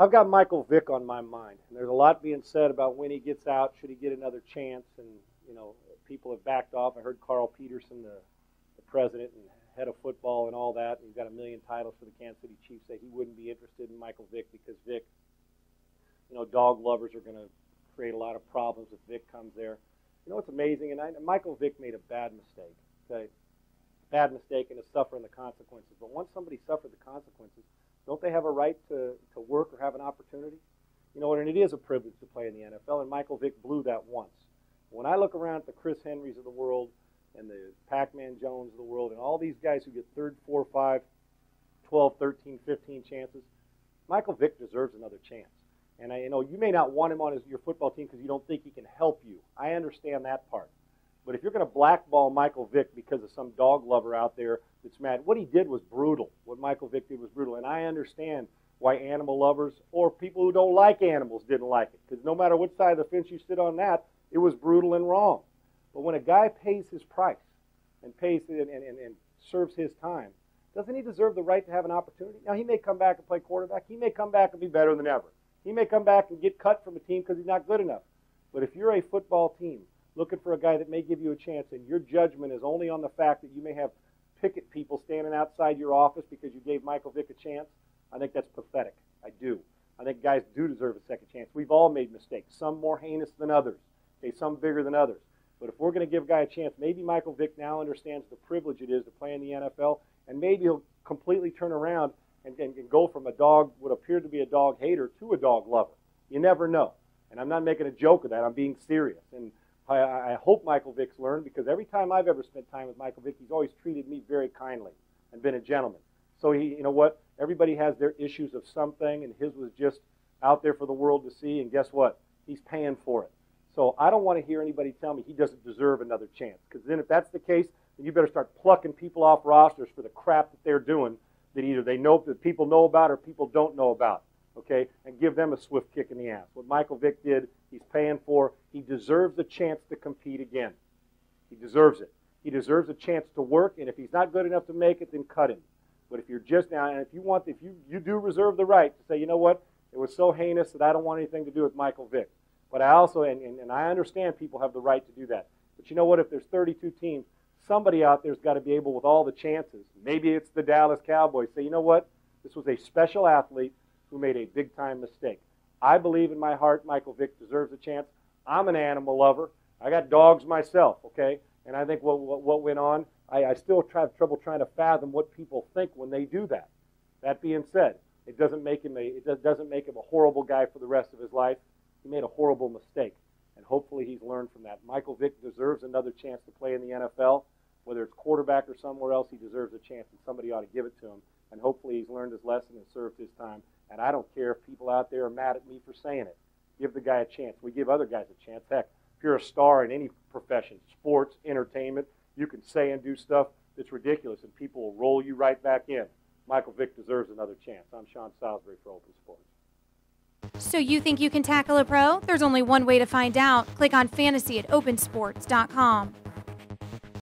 I've got Michael Vick on my mind, and there's a lot being said about when he gets out, should he get another chance, and people have backed off. I heard Carl Peterson, the president and head of football and all that, and he's got a million titles for the Kansas City Chiefs, say he wouldn't be interested in Michael Vick because Vick, dog lovers are going to create a lot of problems if Vick comes there. It's amazing, and Michael Vick made a bad mistake, okay? Bad mistake, and is suffering the consequences. But once somebody suffered the consequences, don't they have a right to work or have an opportunity? And it is a privilege to play in the NFL, and Michael Vick blew that once. When I look around at the Chris Henrys of the world and the Pac-Man Jones of the world and all these guys who get 3rd, 4, 5, 12, 13, 15 chances, Michael Vick deserves another chance. And you may not want him on your football team because you don't think he can help you. I understand that part. But if you're going to blackball Michael Vick because of some dog lover out there that's mad, what he did was brutal. What Michael Vick did was brutal. And I understand why animal lovers or people who don't like animals didn't like it. Because no matter which side of the fence you sit on that, it was brutal and wrong. But when a guy pays his price and pays and serves his time, doesn't he deserve the right to have an opportunity? Now, he may come back and play quarterback. He may come back and be better than ever. He may come back and get cut from a team because he's not good enough. But if you're a football team looking for a guy that may give you a chance and your judgment is only on the fact that you may have picket people standing outside your office because you gave Michael Vick a chance, I think that's pathetic. I do. I think guys do deserve a second chance. We've all made mistakes, some more heinous than others, okay, some bigger than others. But if we're going to give a guy a chance, maybe Michael Vick now understands the privilege it is to play in the NFL, and maybe he'll completely turn around and go from a dog, what appeared to be a dog hater, to a dog lover. You never know. And I'm not making a joke of that. I'm being serious. And I hope Michael Vick's learned, because every time I've ever spent time with Michael Vick, he's always treated me very kindly and been a gentleman. So you know what? Everybody has their issues of something, and his was just out there for the world to see, and guess what? He's paying for it. So I don't want to hear anybody tell me he doesn't deserve another chance, because then if that's the case, then you better start plucking people off rosters for the crap that they're doing that either they know that people know about or people don't know about, okay, and give them a swift kick in the ass. What Michael Vick did, he's paying for. He deserves a chance to compete again. He deserves it. He deserves a chance to work, and if he's not good enough to make it, then cut him. But if you're just now, and if you do reserve the right to say, you know what, it was so heinous that I don't want anything to do with Michael Vick. But I also, and I understand people have the right to do that. But you know what, if there's 32 teams, somebody out there's got to be able, with all the chances, maybe it's the Dallas Cowboys, say, you know what, this was a special athlete who made a big-time mistake. I believe in my heart Michael Vick deserves a chance. I'm an animal lover. I got dogs myself, okay? And I think what went on, I still have trouble trying to fathom what people think when they do that. That being said, it doesn't make him a horrible guy for the rest of his life. He made a horrible mistake, and hopefully he's learned from that. Michael Vick deserves another chance to play in the NFL. Whether it's quarterback or somewhere else, he deserves a chance, and somebody ought to give it to him. And hopefully he's learned his lesson and served his time. And I don't care if people out there are mad at me for saying it. Give the guy a chance. We give other guys a chance. Heck, if you're a star in any profession, sports, entertainment, you can say and do stuff that's ridiculous, and people will roll you right back in. Michael Vick deserves another chance. I'm Sean Salisbury for Open Sports. So you think you can tackle a pro? There's only one way to find out. Click on fantasy at opensports.com.